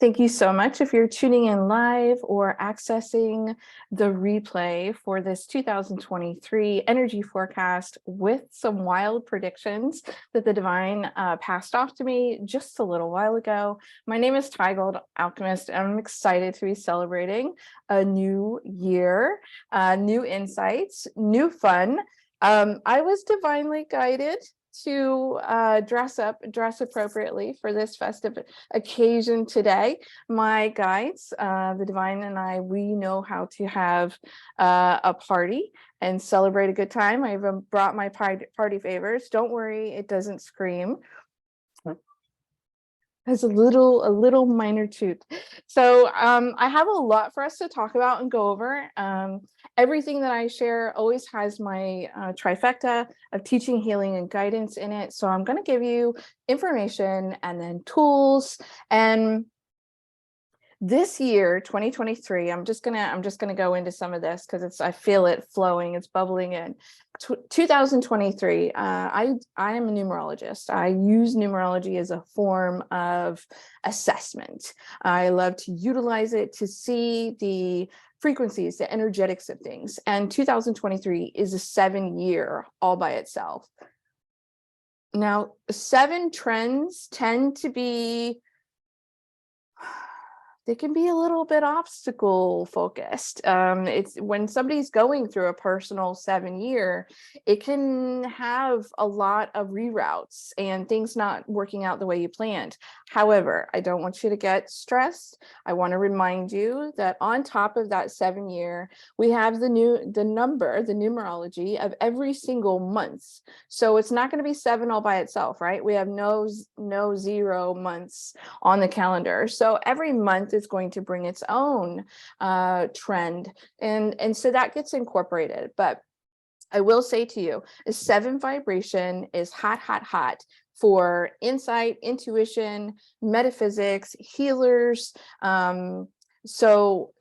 Thank you so much if you're tuning in live or accessing the replay for this 2023 energy forecast with some wild predictions that the divine passed off to me just a little while ago. My name is Ty Gold Alchemist, and I'm excited to be celebrating a new year, new insights, new fun. I was divinely guided to dress appropriately for this festive occasion today. My guides, the divine and I, we know how to have a party and celebrate a good time. I even brought my party favors. Don't worry, it doesn't scream. Has a little minor toot. So I have a lot for us to talk about and go over. Everything that I share always has my trifecta of teaching, healing, and guidance in it. So I'm going to give you information and then tools. And this year, 2023, I'm just gonna go into some of this because I feel it flowing, it's bubbling in. 2023, I am a numerologist. I use numerology as a form of assessment. I love to utilize it to see the frequencies, the energetics of things. And 2023 is a 7-year all by itself. Now, 7 trends tend to be, they can be a little bit obstacle focused. It's when somebody's going through a personal 7-year, it can have a lot of reroutes and things not working out the way you planned. However, I don't want you to get stressed. I want to remind you that on top of that 7-year, we have the numerology of every single month. So it's not going to be 7 all by itself, right? We have no 0 months on the calendar. So every month is going to bring its own trend. And so that gets incorporated. But I will say to you, a 7 vibration is hot for insight, intuition, metaphysics, healers. So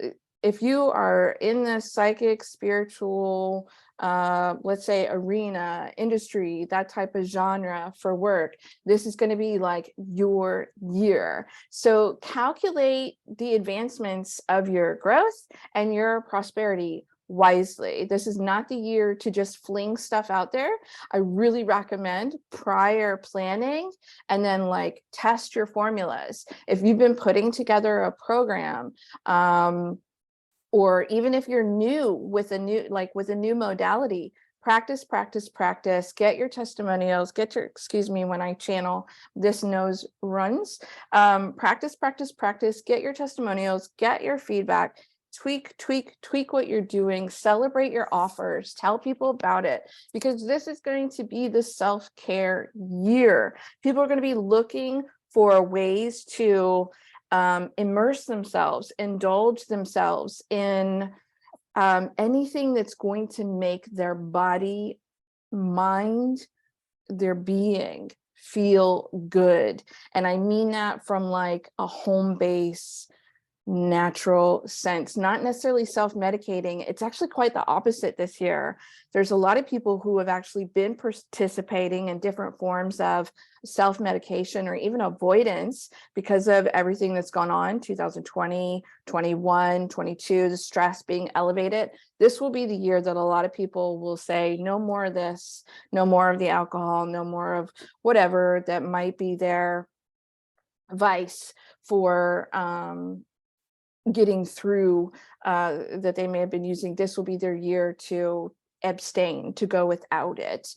if you are in the psychic, spiritual, let's say arena, industry, that type of genre for work, this is going to be like your year. So calculate the advancements of your growth and your prosperity wisely. This is not the year to just fling stuff out there. I really recommend prior planning and then like test your formulas. If you've been putting together a program, or even if you're new with a new modality, practice, get your testimonials, excuse me, when I channel, this nose runs, practice, get your testimonials, get your feedback, tweak what you're doing, celebrate your offers, tell people about it, because this is going to be the self-care year. People are going to be looking for ways to immerse themselves, indulge themselves in anything that's going to make their body, mind, their being feel good. And I mean that from like a home base, natural sense, not necessarily self-medicating. It's actually quite the opposite this year. There's a lot of people who have actually been participating in different forms of self-medication or even avoidance because of everything that's gone on, 2020, 21, 22, the stress being elevated. This will be the year that a lot of people will say, no more of this, no more of the alcohol, no more of whatever that might be their vice for getting through that they may have been using. This will be their year to abstain, to go without it.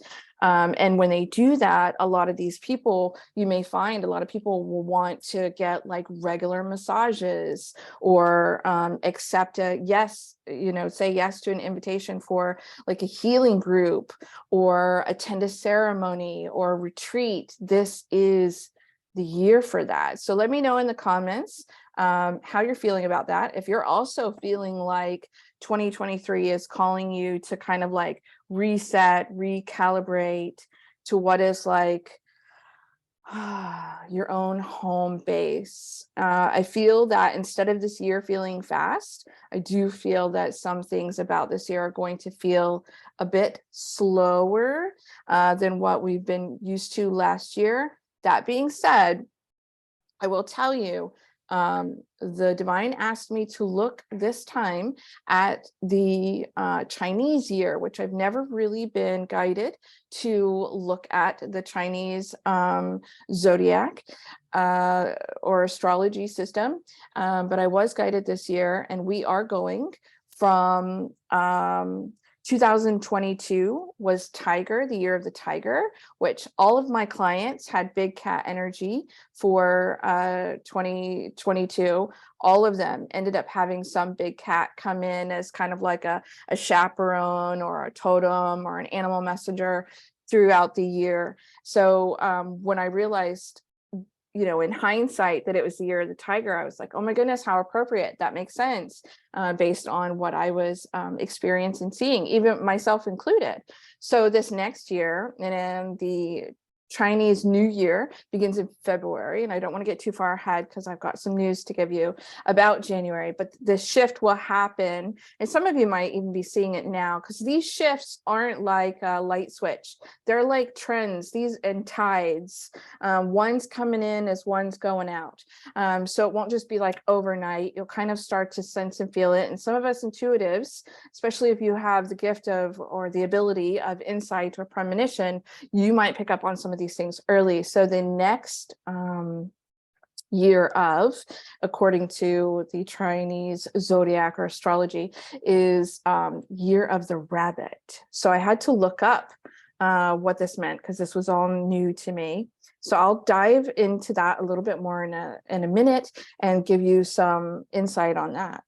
And when they do that, a lot of these people, you may find a lot of people will want to get like regular massages or accept say yes to an invitation for like a healing group or attend a ceremony or retreat. This is the year for that. So let me know in the comments how you're feeling about that. If you're also feeling like 2023 is calling you to kind of like reset, recalibrate to what is like your own home base. I feel that instead of this year feeling fast, I do feel that some things about this year are going to feel a bit slower than what we've been used to last year. That being said, I will tell you The divine asked me to look this time at the Chinese year, which I've never really been guided to look at the Chinese zodiac or astrology system. But I was guided this year, and we are going from 2022 was Tiger, the year of the tiger, which all of my clients had big cat energy for 2022. All of them ended up having some big cat come in as kind of like a chaperone or a totem or an animal messenger throughout the year. So when I realized, in hindsight, that it was the year of the tiger, I was like, oh my goodness, how appropriate. That makes sense based on what I was experiencing, seeing, even myself included. So this next year, and then the Chinese New Year begins in February, and I don't want to get too far ahead because I've got some news to give you about January, but the shift will happen, and some of you might even be seeing it now, because these shifts aren't like a light switch. They're like trends, these and tides. One's coming in as one's going out. So it won't just be like overnight. You'll kind of start to sense and feel it. And some of us intuitives, especially if you have the gift of or the ability of insight or premonition, you might pick up on some of these things early. So the next year of, according to the Chinese zodiac or astrology, is year of the rabbit. So I had to look up what this meant, because this was all new to me. So I'll dive into that a little bit more in a minute and give you some insight on that.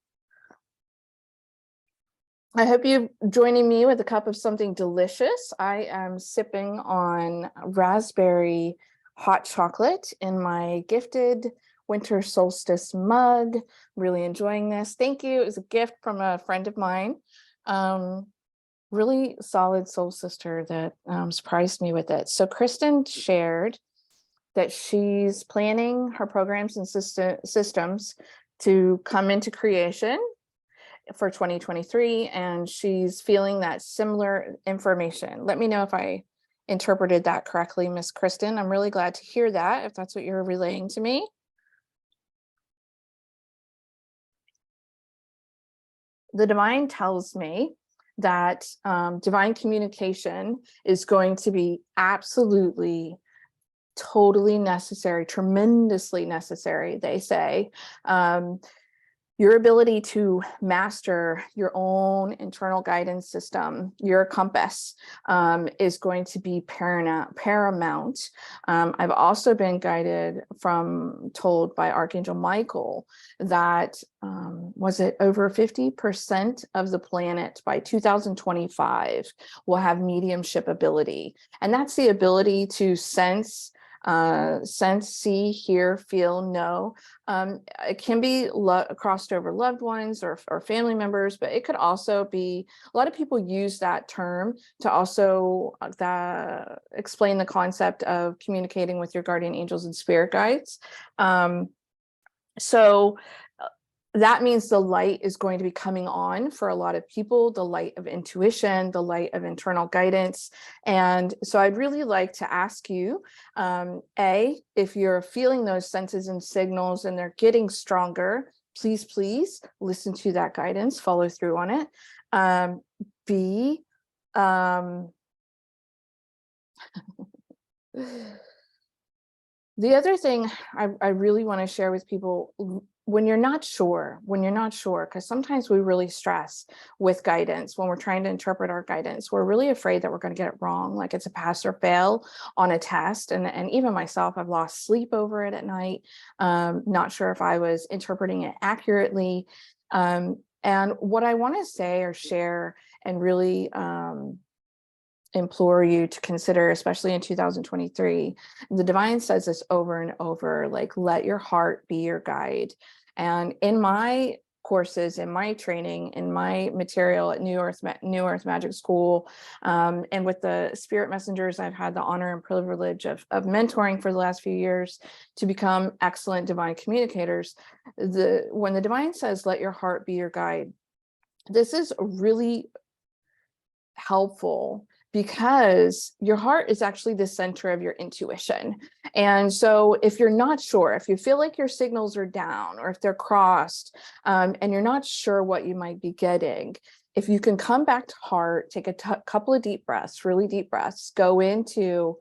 I hope you're joining me with a cup of something delicious. I am sipping on raspberry hot chocolate in my gifted winter solstice mug. Really enjoying this. Thank you. It was a gift from a friend of mine. Really solid soul sister that surprised me with it. So Kristen shared that she's planning her programs and systems to come into creation for 2023, and she's feeling that similar information. Let me know if I interpreted that correctly, Miss Kristen. I'm really glad to hear that, if that's what you're relaying to me. The divine tells me that divine communication is going to be absolutely, totally necessary, tremendously necessary, they say. Your ability to master your own internal guidance system, your compass, is going to be paramount. I've also been told by Archangel Michael that, was it over 50% of the planet by 2025 will have mediumship ability. And that's the ability to sense, see, hear, feel, know. It can be crossed over loved ones or family members, but it could also be, a lot of people use that term to also explain the concept of communicating with your guardian angels and spirit guides. So that means the light is going to be coming on for a lot of people, the light of intuition, the light of internal guidance. And so I'd really like to ask you, if you're feeling those senses and signals and they're getting stronger, please listen to that guidance, follow through on it. B, the other thing I really want to share with people, when you're not sure, because sometimes we really stress with guidance when we're trying to interpret our guidance. We're really afraid that we're going to get it wrong, like it's a pass or fail on a test. And even myself, I've lost sleep over it at night. Not sure if I was interpreting it accurately. And what I want to say or share and really implore you to consider, especially in 2023, the divine says this over and over, like, let your heart be your guide. And in my courses, in my training, in my material at New Earth Magic School, and with the spirit messengers I've had the honor and privilege of mentoring for the last few years to become excellent divine communicators, when the divine says let your heart be your guide, this is really helpful, because your heart is actually the center of your intuition. And so if you're not sure, if you feel like your signals are down or if they're crossed, and you're not sure what you might be getting, if you can come back to heart, take a couple of deep breaths, really deep breaths, go into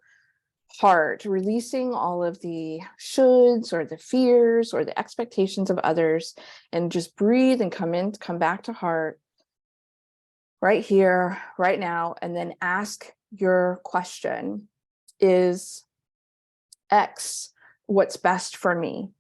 heart, releasing all of the shoulds or the fears or the expectations of others, and just breathe and come back to heart right here, right now, and then ask your question: is X what's best for me?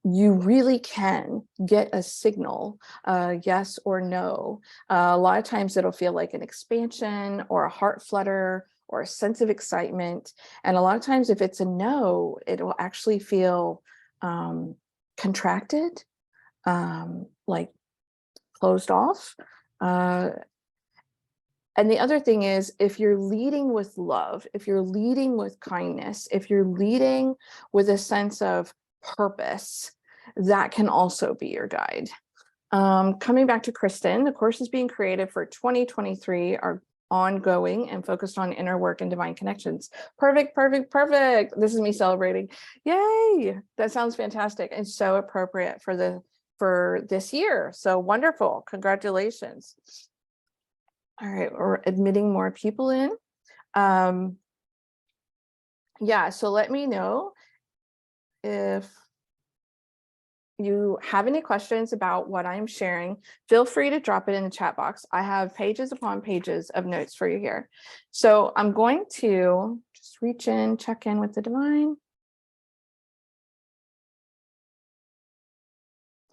You really can get a signal, yes or no. A lot of times it'll feel like an expansion or a heart flutter or a sense of excitement. And a lot of times if it's a no, it will actually feel contracted, like closed off. And the other thing is, if you're leading with love, if you're leading with kindness, if you're leading with a sense of purpose, that can also be your guide. Coming back to Kristen, the course is being created for 2023, are ongoing and focused on inner work and divine connections. Perfect, perfect, perfect. This is me celebrating. Yay! That sounds fantastic and so appropriate for this year. So wonderful. Congratulations. All right, we're admitting more people in. Yeah, so let me know if you have any questions about what I'm sharing. Feel free to drop it in the chat box. I have pages upon pages of notes for you here. So I'm going to just reach in, check in with the divine.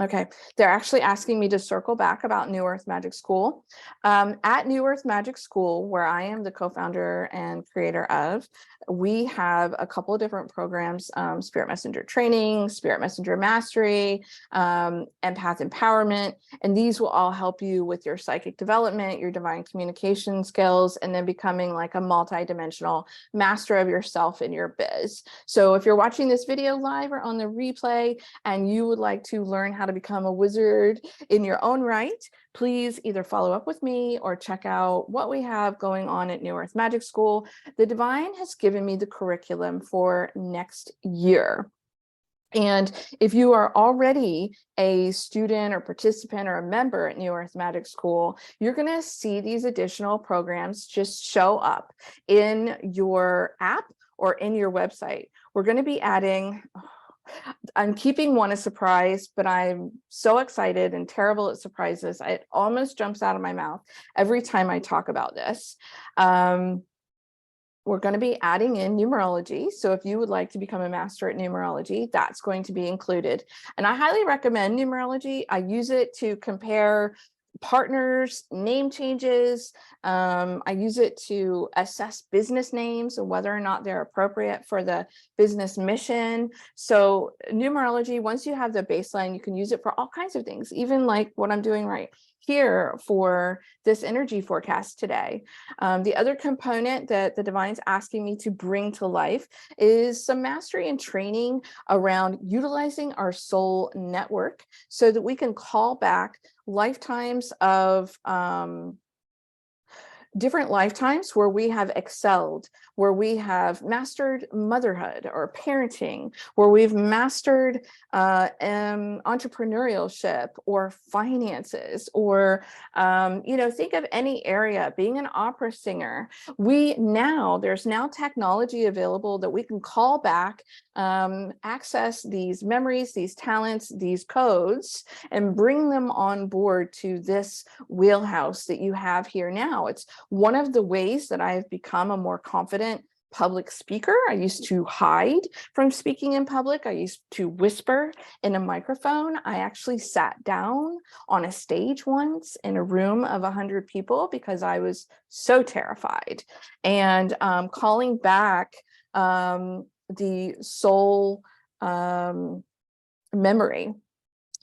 Okay, they're actually asking me to circle back about New Earth Magic School. At New Earth Magic School, where I am the co-founder and creator of, we have a couple of different programs: Spirit Messenger Training, Spirit Messenger Mastery, Empath Empowerment, and these will all help you with your psychic development, your divine communication skills, and then becoming like a multi-dimensional master of yourself in your biz. So if you're watching this video live or on the replay and you would like to learn how to become a wizard in your own right, please either follow up with me or check out what we have going on at New Earth Magic School. The divine has given me the curriculum for next year. And if you are already a student or participant or a member at New Earth Magic School, you're going to see these additional programs just show up in your app or in your website. We're going to be adding, I'm keeping one a surprise, but I'm so excited and terrible at surprises. It almost jumps out of my mouth every time I talk about this. We're going to be adding in numerology. So if you would like to become a master at numerology, that's going to be included. And I highly recommend numerology. I use it to compare partners, name changes. I use it to assess business names and whether or not they're appropriate for the business mission. So numerology, once you have the baseline, you can use it for all kinds of things, even like what I'm doing right here for this energy forecast today. The other component that the divine's asking me to bring to life is some mastery and training around utilizing our soul network so that we can call back lifetimes of different lifetimes where we have excelled, where we have mastered motherhood or parenting, where we've mastered entrepreneurship or finances, or think of any area, being an opera singer. There's now technology available that we can call back, access these memories, these talents, these codes, and bring them on board to this wheelhouse that you have here now. It's one of the ways that I've become a more confident public speaker. I used to hide from speaking in public. I used to whisper in a microphone. I actually sat down on a stage once in a room of 100 people because I was so terrified. And calling back the soul memory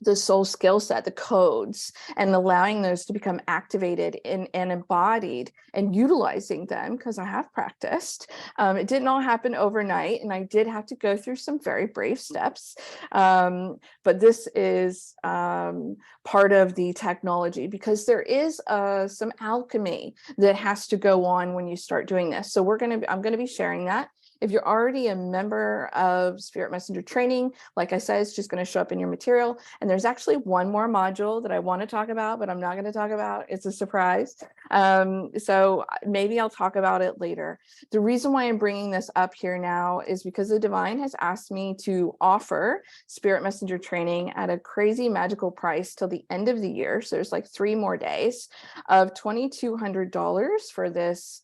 the soul skill set, the codes, and allowing those to become activated and embodied and utilizing them, because I have practiced. It didn't all happen overnight, and I did have to go through some very brave steps. But this is part of the technology, because there is some alchemy that has to go on when you start doing this. So I'm going to be sharing that. If you're already a member of Spirit Messenger training, like I said, it's just going to show up in your material. And there's actually one more module that I want to talk about, but I'm not going to talk about. It's a surprise. So maybe I'll talk about it later. The reason why I'm bringing this up here now is because the Divine has asked me to offer Spirit Messenger training at a crazy magical price till the end of the year. So there's like 3 more days of $2,200 for this.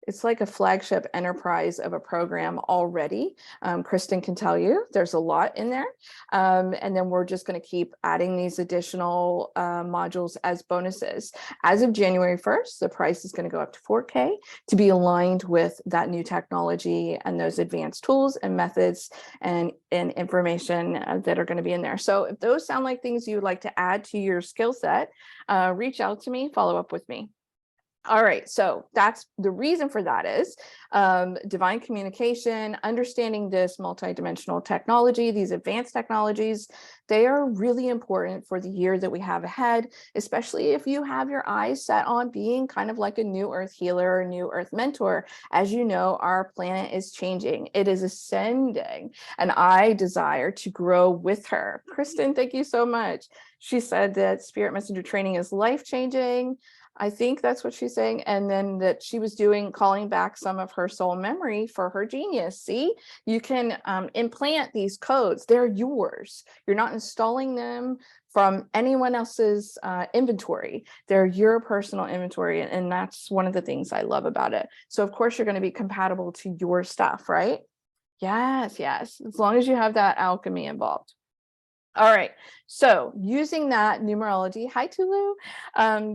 It's like a flagship enterprise of a program already. Kristen can tell you there's a lot in there. And then we're just going to keep adding these additional modules as bonuses. As of January 1st, the price is going to go up to $4K to be aligned with that new technology and those advanced tools and methods and information that are going to be in there. So if those sound like things you would like to add to your skill set, reach out to me, follow up with me. All right, so that's the reason for that is divine communication, understanding this multidimensional technology, these advanced technologies, they are really important for the year that we have ahead, especially if you have your eyes set on being kind of like a new earth healer or new earth mentor. As you know, our planet is changing. It is ascending, and I desire to grow with her. Kristen, thank you so much. She said that Spirit Messenger training is life-changing. I think that's what she's saying. And then that she was calling back some of her soul memory for her genius. See, you can implant these codes. They're yours. You're not installing them from anyone else's inventory. They're your personal inventory. And that's one of the things I love about it. So of course you're going to be compatible to your stuff, right? Yes, yes. As long as you have that alchemy involved. All right, so using that numerology, hi Tulu,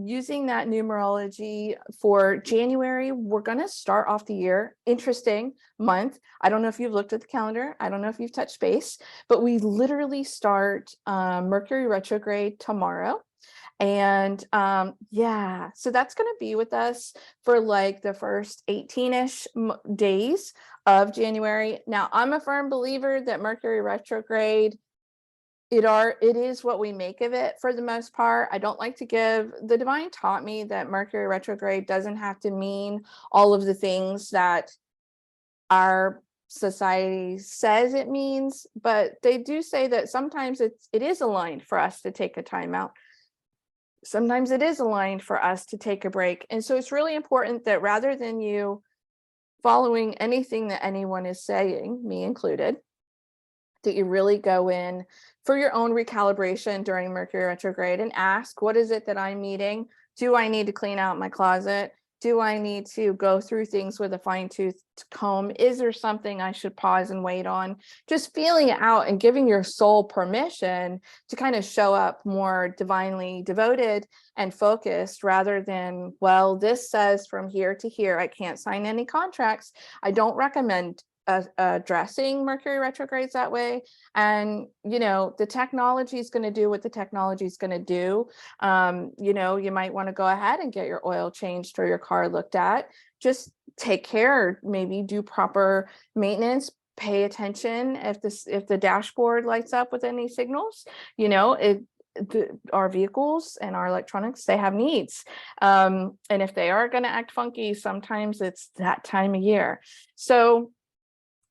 using that numerology for January, we're going to start off the year, interesting month. I don't know if you've looked at the calendar. I don't know if you've touched base, but we literally start Mercury retrograde tomorrow. And yeah, so that's going to be with us for like the first 18-ish days of January. Now, I'm a firm believer that Mercury retrograde, it is what we make of it for the most part. I don't like to the Divine taught me that Mercury retrograde doesn't have to mean all of the things that our society says it means, but they do say that sometimes it is aligned for us to take a time out. Sometimes it is aligned for us to take a break. And so it's really important that rather than you following anything that anyone is saying, me included, that you really go in for your own recalibration during Mercury retrograde and ask, what is it that I'm needing? Do I need to clean out my closet? Do I need to go through things with a fine-tooth comb? Is there something I should pause and wait on? Just feeling it out and giving your soul permission to kind of show up more divinely devoted and focused rather than, well, this says from here to here, I can't sign any contracts. I don't recommend addressing Mercury retrogrades that way. And the technology is going to do what the technology is going to do. You might want to go ahead and get your oil changed or your car looked at. Just take care, maybe do proper maintenance, pay attention if the dashboard lights up with any signals. Our vehicles and our electronics, they have needs, and if they are going to act funky, sometimes it's that time of year. So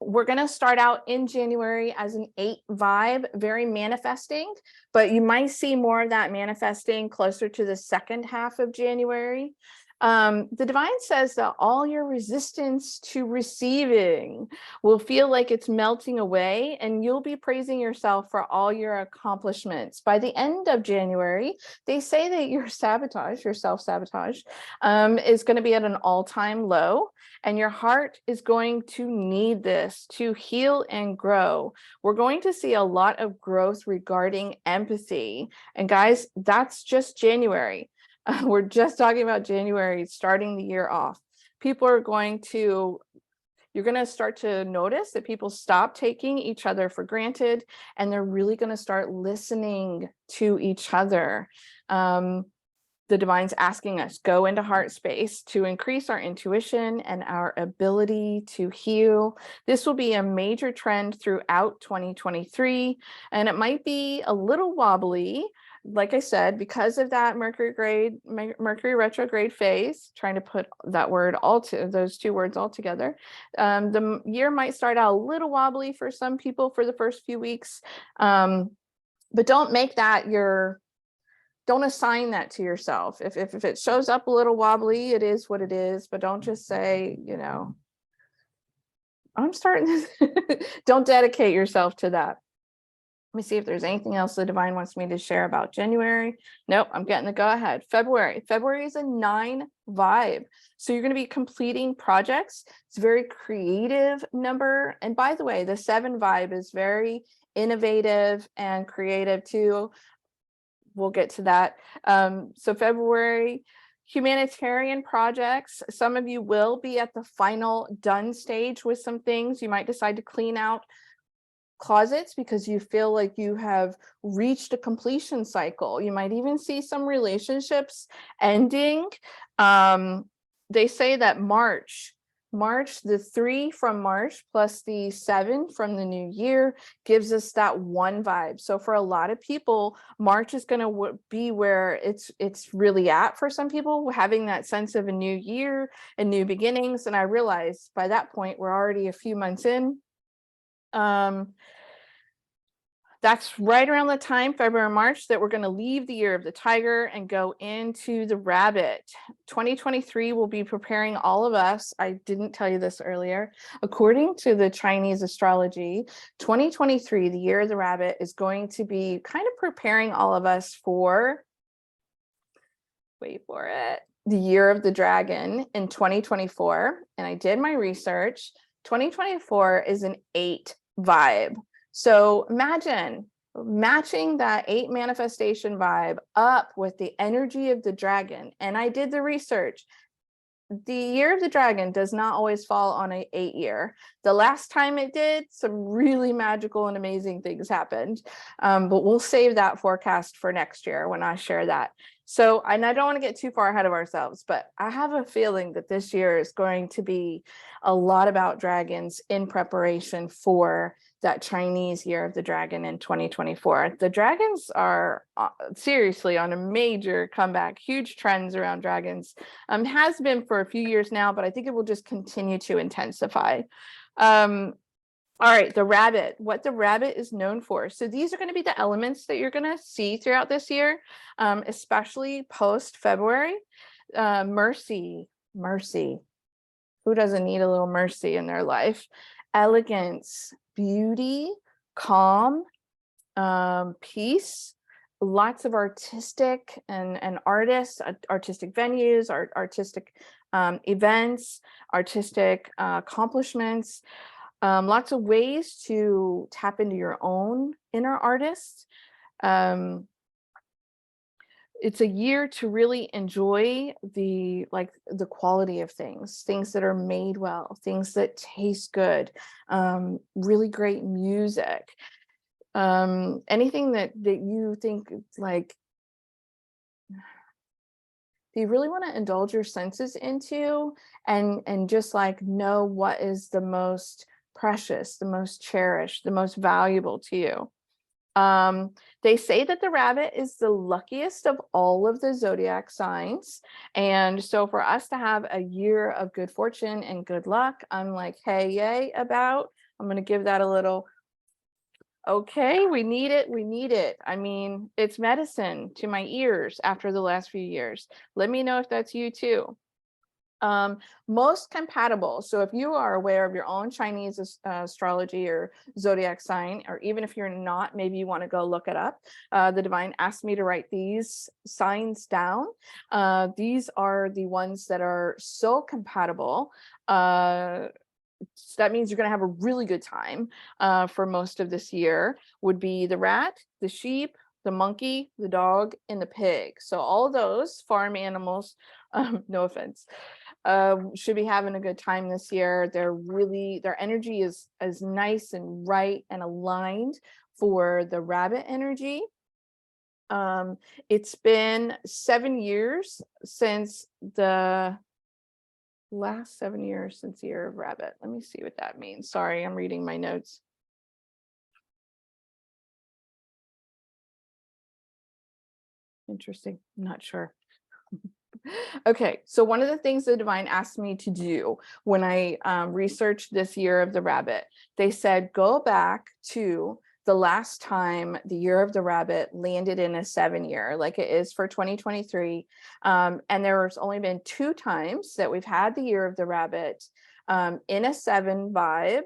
we're going to start out in January as an 8 vibe, very manifesting, but you might see more of that manifesting closer to the second half of January. The Divine says that all your resistance to receiving will feel like it's melting away, and you'll be praising yourself for all your accomplishments. By the end of January, they say that your self-sabotage, is going to be at an all-time low, and your heart is going to need this to heal and grow. We're going to see a lot of growth regarding empathy. And guys, that's just January. We're just talking about January, starting the year off. People are going to You're going to start to notice that people stop taking each other for granted, and they're really going to start listening to each other. The divine's asking us, go into heart space to increase our intuition and our ability to heal. This will be a major trend throughout 2023, and it might be a little wobbly, like I said, because of that Mercury retrograde phase, trying to put that word those two words all together. The year might start out a little wobbly for some people for the first few weeks, but don't make that don't assign that to yourself. If it shows up a little wobbly, it is what it is, but don't just say, I'm starting this. Don't dedicate yourself to that. Let me see if there's anything else the divine wants me to share about January. Nope, I'm getting the go ahead. February is a 9 vibe. So you're going to be completing projects. It's a very creative number. And by the way, the 7 vibe is very innovative and creative too. We'll get to that. So February, humanitarian projects. Some of you will be at the final done stage with some things. You might decide to clean out closets because you feel like you have reached a completion cycle. You might even see some relationships ending. They say that March, the 3 from March plus the 7 from the new year gives us that 1 vibe. So for a lot of people, March is going to be where it's really at for some people, having that sense of a new year and new beginnings. And I realized by that point, we're already a few months in. That's right around the time, February, March, that we're going to leave the year of the tiger and go into the rabbit. 2023 will be preparing all of us. I didn't tell you this earlier. According to the Chinese astrology, 2023, the year of the rabbit, is going to be kind of preparing all of us for, wait for it, the year of the dragon in 2024. And I did my research. 2024 is an 8 vibe. So imagine matching that 8 manifestation vibe up with the energy of the dragon. And I did the research. The year of the dragon does not always fall on an 8 year. The last time it did, some really magical and amazing things happened. But we'll save that forecast for next year when I share that. So, and I don't want to get too far ahead of ourselves, but I have a feeling that this year is going to be a lot about dragons in preparation for that Chinese year of the dragon in 2024. The dragons are seriously on a major comeback, huge trends around dragons. Has been for a few years now, but I think it will just continue to intensify. All right, the rabbit, what the rabbit is known for. So these are going to be the elements that you're going to see throughout this year, especially post-February. Mercy. Who doesn't need a little mercy in their life? Elegance, beauty, calm, peace, lots of artistic and artists, artistic venues, artistic events, artistic accomplishments. Lots of ways to tap into your own inner artist. It's a year to really enjoy the quality of things that are made well, things that taste good, really great music, anything that you think like you really want to indulge your senses into and just like know what is the most precious, the most cherished, the most valuable to you. They say that the rabbit is the luckiest of all of the zodiac signs. And so for us to have a year of good fortune and good luck, I'm like, hey, yay about. I'm going to give that a little, okay, we need it. I mean, it's medicine to my ears after the last few years. Let me know if that's you too. Most compatible. So if you are aware of your own Chinese astrology or zodiac sign, or even if you're not, maybe you want to go look it up. The divine asked me to write these signs down. These are the ones that are so compatible. So that means you're going to have a really good time for most of this year. Would be the rat, the sheep, the monkey, the dog, and the pig. So all those farm animals, no offense, should be having a good time this year. Their energy is nice and right and aligned for the rabbit energy. It's been 7 years since the last 7 years since the year of rabbit. Let me see what that means. Sorry, I'm reading my notes. Interesting. I'm not sure. Okay, so one of the things the divine asked me to do when I researched this year of the rabbit, they said, go back to the last time the year of the rabbit landed in a 7-year, like it is for 2023. And there's only been 2 times that we've had the year of the rabbit in a 7 vibe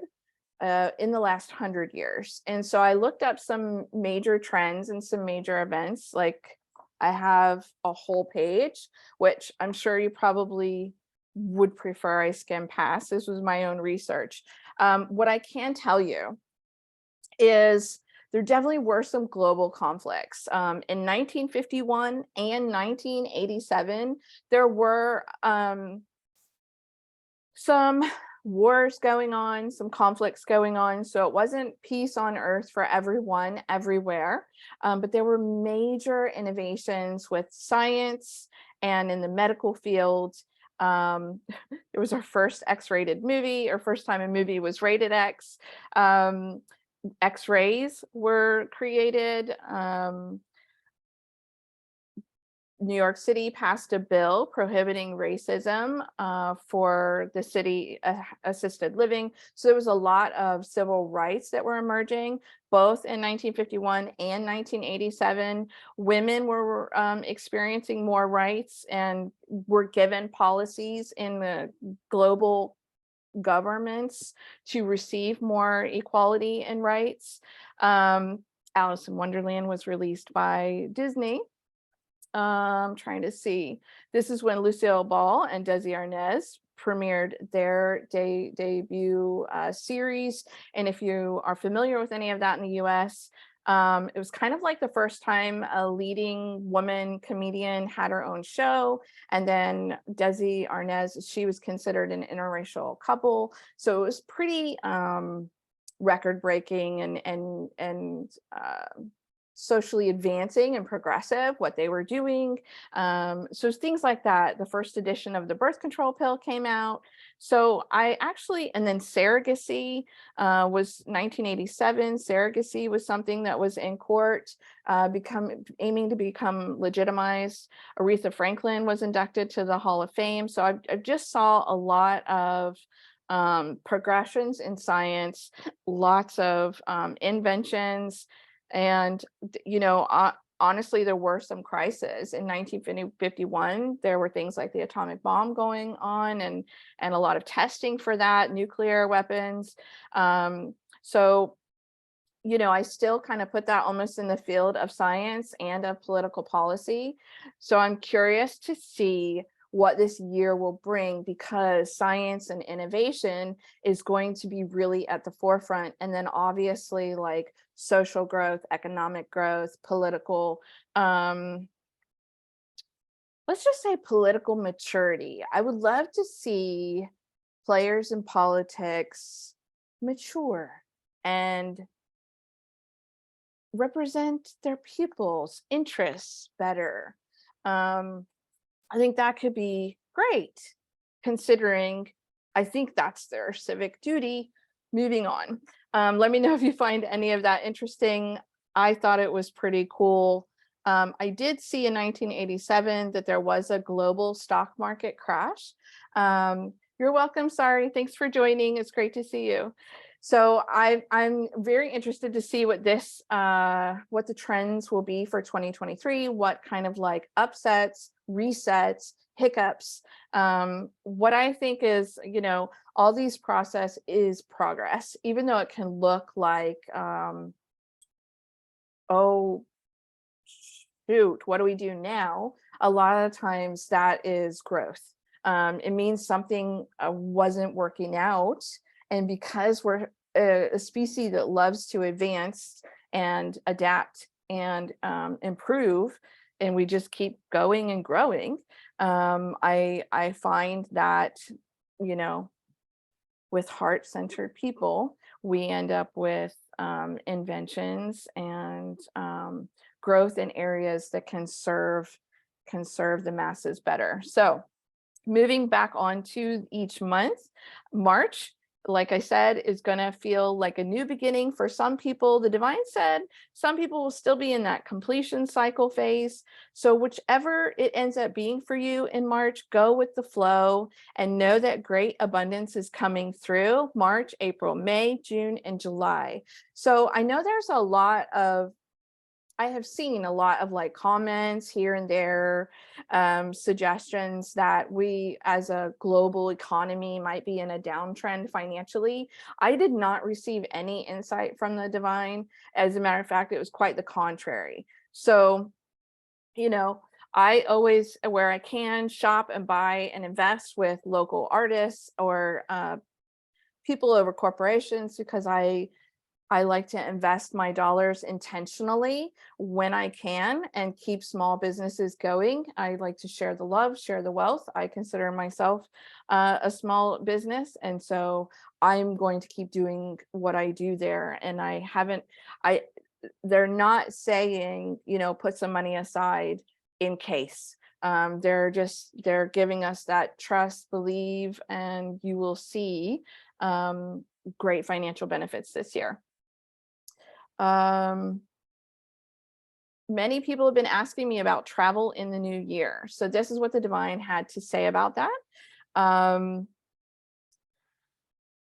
in the last 100 years. And so I looked up some major trends and some major events. Like, I have a whole page, which I'm sure you probably would prefer I skim past. This was my own research. What I can tell you is there definitely were some global conflicts. In 1951 and 1987, there were some wars going on, some conflicts going on. So it wasn't peace on earth for everyone, everywhere. But there were major innovations with science and in the medical field. It was our first X-rated movie, or first time a movie was rated X. X-rays were created. New York City passed a bill prohibiting racism for the city assisted living. So there was a lot of civil rights that were emerging, both in 1951 and 1987. Women were experiencing more rights and were given policies in the global governments to receive more equality and rights. Alice in Wonderland was released by Disney. Trying to see. This is when Lucille Ball and Desi Arnaz premiered their debut series. And if you are familiar with any of that in the US, it was kind of like the first time a leading woman comedian had her own show. And then Desi Arnaz, she was considered an interracial couple. So it was pretty record breaking and socially advancing and progressive, what they were doing. So things like that. The first edition of the birth control pill came out. So I actually, and then surrogacy was 1987. Surrogacy was something that was in court, aiming to become legitimized. Aretha Franklin was inducted to the Hall of Fame. So I just saw a lot of progressions in science, lots of inventions. And, you know, honestly, there were some crises in 1951. There were things like the atomic bomb going on and a lot of testing for that, nuclear weapons. So, you know, I still kind of put that almost in the field of science and of political policy. So I'm curious to see what this year will bring, because science and innovation is going to be really at the forefront. And then obviously like social growth, economic growth, political, let's just say political maturity. I would love to see players in politics mature and represent their people's interests better. I think that could be great, considering I think that's their civic duty. Moving on. Let me know if you find any of that interesting. I thought it was pretty cool. I did see in 1987 that there was a global stock market crash. You're welcome. Sorry. Thanks for joining. It's great to see you. So I'm very interested to see what the trends will be for 2023, what kind of like upsets, resets, hiccups. What I think is, you know, all these process is progress, even though it can look like, oh, shoot, what do we do now? A lot of times that is growth. It means something wasn't working out. And because we're a species that loves to advance and adapt and improve, and we just keep going and growing, I find that, you know, with heart-centered people, we end up with inventions and growth in areas that can serve the masses better. So moving back on to each month, March, like I said, is going to feel like a new beginning for some people. The divine said some people will still be in that completion cycle phase. So whichever it ends up being for you in March, go with the flow and know that great abundance is coming through March, April, May, June, and July. So I know there's a lot of I have seen a lot of like comments here and there, suggestions that we as a global economy might be in a downtrend financially. I did not receive any insight from the divine. As a matter of fact, it was quite the contrary. So, you know, I always, where I can, shop and buy and invest with local artists or people over corporations because I like to invest my dollars intentionally when I can and keep small businesses going. I like to share the love, share the wealth. I consider myself a small business. And so I'm going to keep doing what I do there. And they're not saying, you know, put some money aside in case. They're giving us that trust, believe, and you will see great financial benefits this year. Many people have been asking me about travel in the new year. So this is what the divine had to say about that.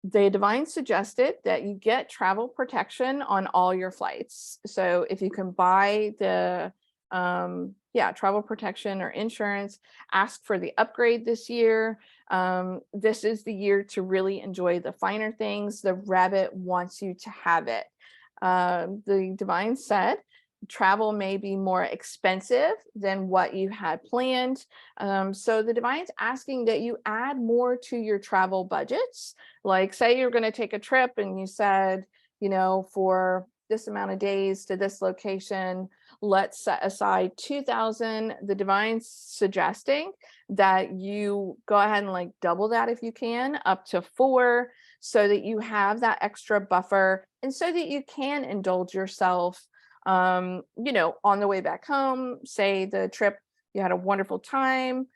The divine suggested that you get travel protection on all your flights. So if you can buy the travel protection or insurance, ask for the upgrade this year. This is the year to really enjoy the finer things. The rabbit wants you to have it. The divine said travel may be more expensive than what you had planned. So the divine's asking that you add more to your travel budgets. Like say you're going to take a trip and you said, you know, for this amount of days to this location, let's set aside 2,000. The divine's suggesting that you go ahead and like double that if you can, up to 4, so that you have that extra buffer and so that you can indulge yourself, you know, on the way back home. Say the trip, you had a wonderful time,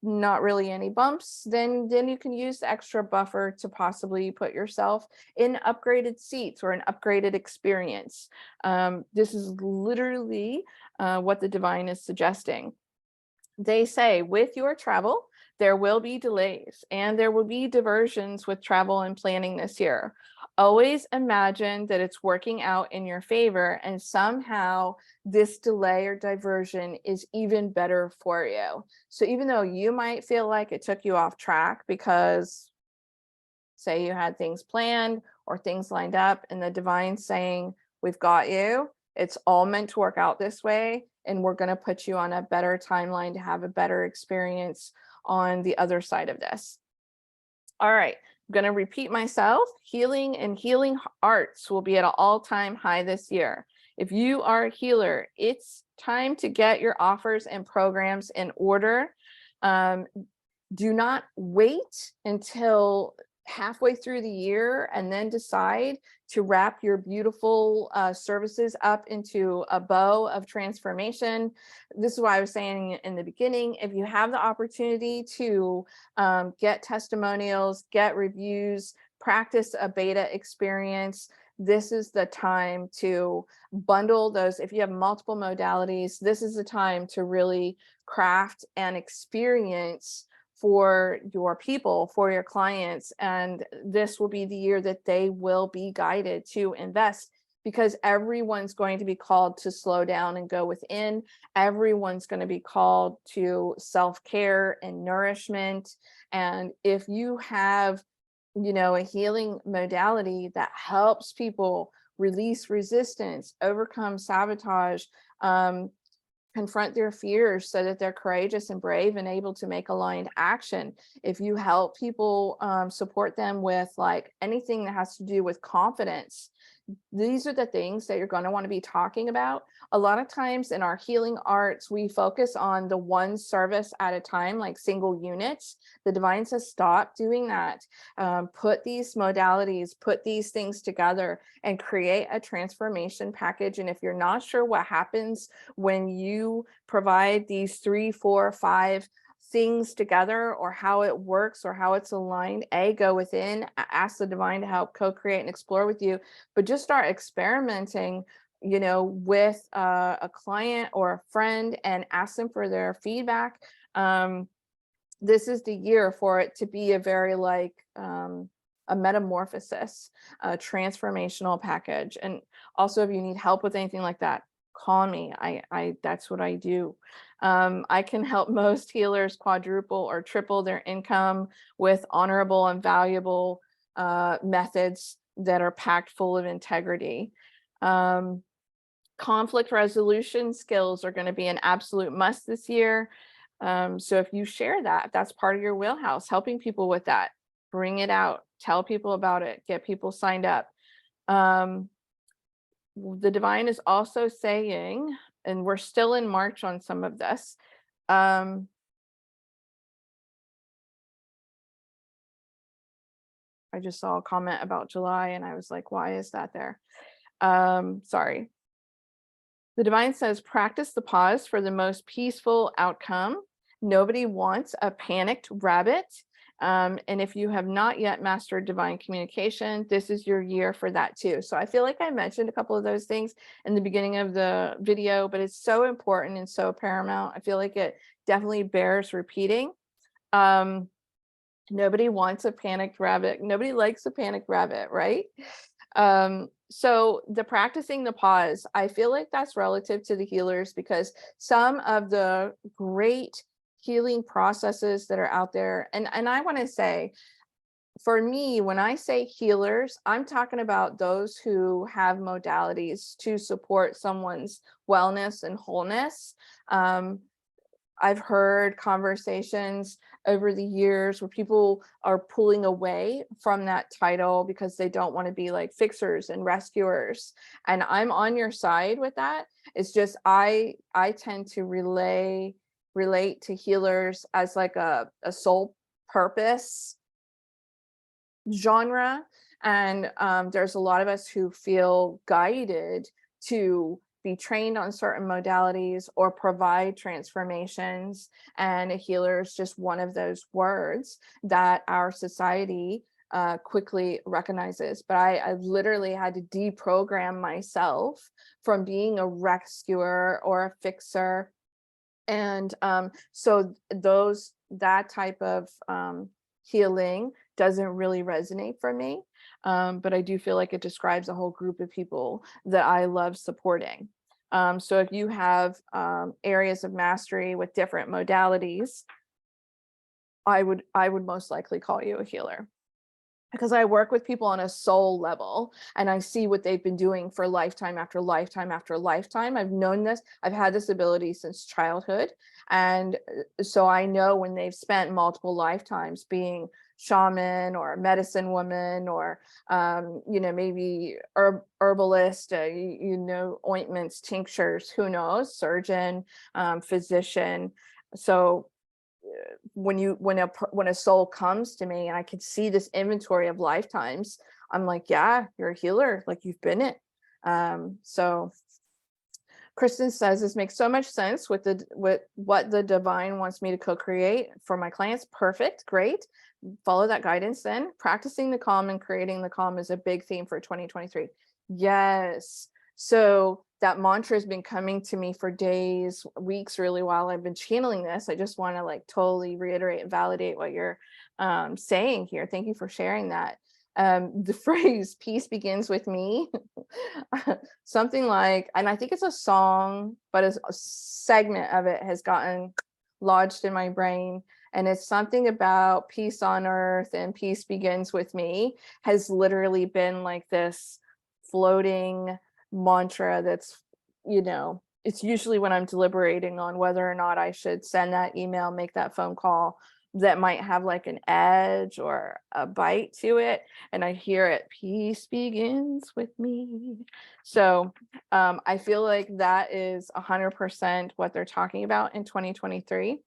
not really any bumps, then you can use the extra buffer to possibly put yourself in upgraded seats or an upgraded experience. This is literally what the divine is suggesting. They say with your travel, there will be delays and there will be diversions with travel and planning this year. Always imagine that it's working out in your favor and somehow this delay or diversion is even better for you. So even though you might feel like it took you off track because say you had things planned or things lined up and the divine saying, we've got you, it's all meant to work out this way. And we're going to put you on a better timeline to have a better experience on the other side of this. All right, I'm going to repeat myself. Healing and healing arts will be at an all-time high this year. If you are a healer, it's time to get your offers and programs in order. Do not wait until halfway through the year and then decide to wrap your beautiful services up into a bow of transformation. This is why I was saying in the beginning, if you have the opportunity to get testimonials, get reviews, practice a beta experience, this is the time to bundle those. If you have multiple modalities, this is the time to really craft an experience for your people, for your clients. And this will be the year that they will be guided to invest because everyone's going to be called to slow down and go within. Everyone's going to be called to self-care and nourishment. And if you have, you know, a healing modality that helps people release resistance, overcome sabotage, confront their fears so that they're courageous and brave and able to make aligned action. If you help people support them with like anything that has to do with confidence, these are the things that you're going to want to be talking about. A lot of times in our healing arts, we focus on the one service at a time, like single units. The divine says, stop doing that. Put these modalities, put these things together and create a transformation package. And if you're not sure what happens when you provide these 3, 4, 5 things together, or how it works or how it's aligned, go within, ask the divine to help co-create and explore with you, but just start experimenting, you know, with a client or a friend and ask them for their feedback. This is the year for it to be a very like a metamorphosis, a transformational package. And also, if you need help with anything like that, call me. I that's what I do. I can help most healers quadruple or triple their income with honorable and valuable methods that are packed full of integrity. Conflict resolution skills are going to be an absolute must this year. So if you share that, if that's part of your wheelhouse, helping people with that, bring it out, tell people about it, get people signed up. The divine is also saying, and we're still in March on some of this, I just saw a comment about July and I was like, why is that there? Sorry. The divine says, practice the pause for the most peaceful outcome. Nobody wants a panicked rabbit. And if you have not yet mastered divine communication, this is your year for that too. So I feel like I mentioned a couple of those things in the beginning of the video, but it's so important and so paramount. I feel like it definitely bears repeating. Nobody wants a panicked rabbit. Nobody likes a panicked rabbit, right? So the practicing the pause, I feel like that's relative to the healers, because some of the great healing processes that are out there, and I want to say, for me, when I say healers, I'm talking about those who have modalities to support someone's wellness and wholeness. I've heard conversations over the years where people are pulling away from that title because they don't want to be like fixers and rescuers. And I'm on your side with that. It's just I tend to relate to healers as like a soul purpose genre. And there's a lot of us who feel guided to be trained on certain modalities or provide transformations. And a healer is just one of those words that our society quickly recognizes. But I literally had to deprogram myself from being a rescuer or a fixer. And so that type of healing doesn't really resonate for me. But I do feel like it describes a whole group of people that I love supporting. So if you have areas of mastery with different modalities, I would most likely call you a healer, because I work with people on a soul level and I see what they've been doing for lifetime after lifetime after lifetime. I've known this, I've had this ability since childhood. And so I know when they've spent multiple lifetimes being shaman or medicine woman or, maybe herbalist, ointments, tinctures, who knows, surgeon, physician. So when a soul comes to me and I can see this inventory of lifetimes, I'm like, yeah, you're a healer, like you've been it. So Kristen says, this makes so much sense with what the divine wants me to co-create for my clients. Perfect, great. Follow that guidance then. Practicing the calm and creating the calm is a big theme for 2023. Yes. So that mantra has been coming to me for days, weeks, really, while I've been channeling this. I just want to like totally reiterate and validate what you're saying here. Thank you for sharing that. The phrase peace begins with me, something like, and I think it's a song, but a segment of it has gotten lodged in my brain. And it's something about peace on earth and peace begins with me, has literally been like this floating mantra that's, it's usually when I'm deliberating on whether or not I should send that email, make that phone call, that might have like an edge or a bite to it. And I hear it, peace begins with me. So I feel like that is 100% what they're talking about in 2023.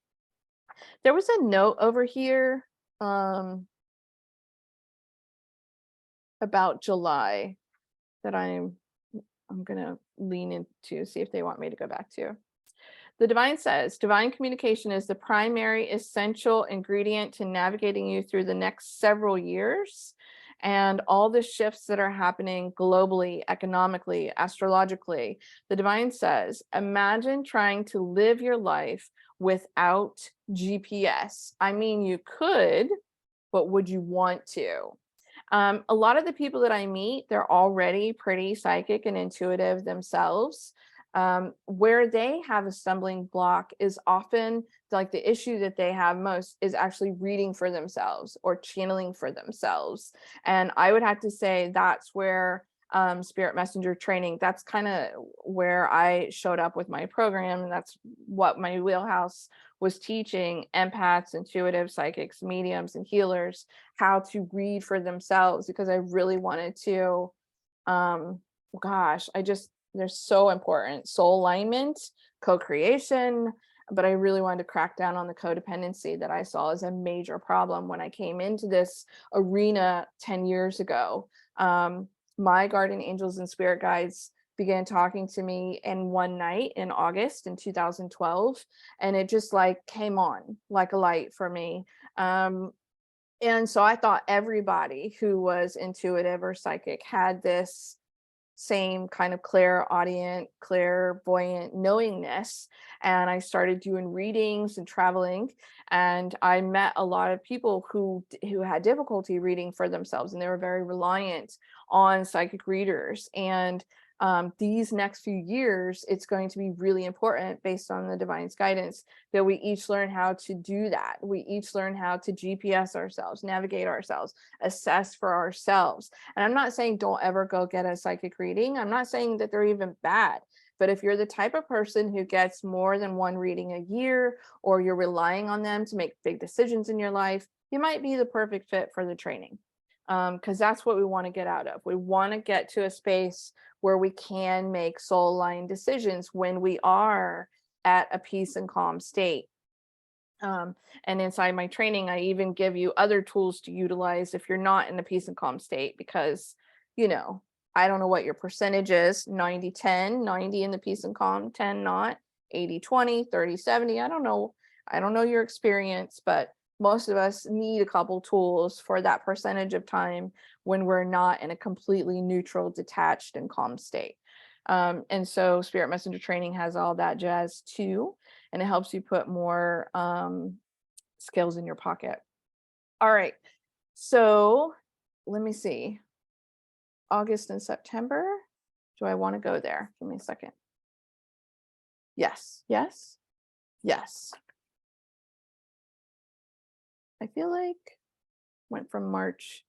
There was a note over here about July that I'm gonna lean into, see if they want me to go back to. The divine says, divine communication is the primary essential ingredient to navigating you through the next several years and all the shifts that are happening globally, economically, astrologically. The divine says, imagine trying to live your life without GPS. I mean, you could, but would you want to? A lot of the people that I meet, they're already pretty psychic and intuitive themselves. Where they have a stumbling block is often like the issue that they have most is actually reading for themselves or channeling for themselves. And I would have to say that's where spirit messenger training, that's kind of where I showed up with my program. And that's what my wheelhouse was, teaching empaths, intuitive psychics, mediums, and healers how to read for themselves, because I really wanted to, they're so important. Soul alignment, co-creation, but I really wanted to crack down on the codependency that I saw as a major problem when I came into this arena 10 years ago. My guardian angels and spirit guides began talking to me in one night in August in 2012, and it just like came on like a light for me. And so I thought everybody who was intuitive or psychic had this same kind of clairaudient, clairvoyant knowingness. And I started doing readings and traveling, and I met a lot of people who had difficulty reading for themselves, and they were very reliant on psychic readers. And these next few years, it's going to be really important, based on the divine's guidance, that we each learn how to do that. We each learn how to GPS ourselves, navigate ourselves, assess for ourselves. And I'm not saying don't ever go get a psychic reading. I'm not saying that they're even bad. But if you're the type of person who gets more than one reading a year, or you're relying on them to make big decisions in your life, you might be the perfect fit for the training. Because that's what we want to get out of. We want to get to a space where we can make soul aligned decisions when we are at a peace and calm state. And inside my training, I even give you other tools to utilize if you're not in a peace and calm state, because, I don't know what your percentage is, 90-10, 90 in the peace and calm, 10 not, 80-20, 30-70. I don't know your experience, but most of us need a couple tools for that percentage of time when we're not in a completely neutral, detached, and calm state. And so spirit messenger training has all that jazz too, and it helps you put more skills in your pocket. All right, so let me see. August and September. Do I want to go there? Give me a second. Yes. I feel like went from March,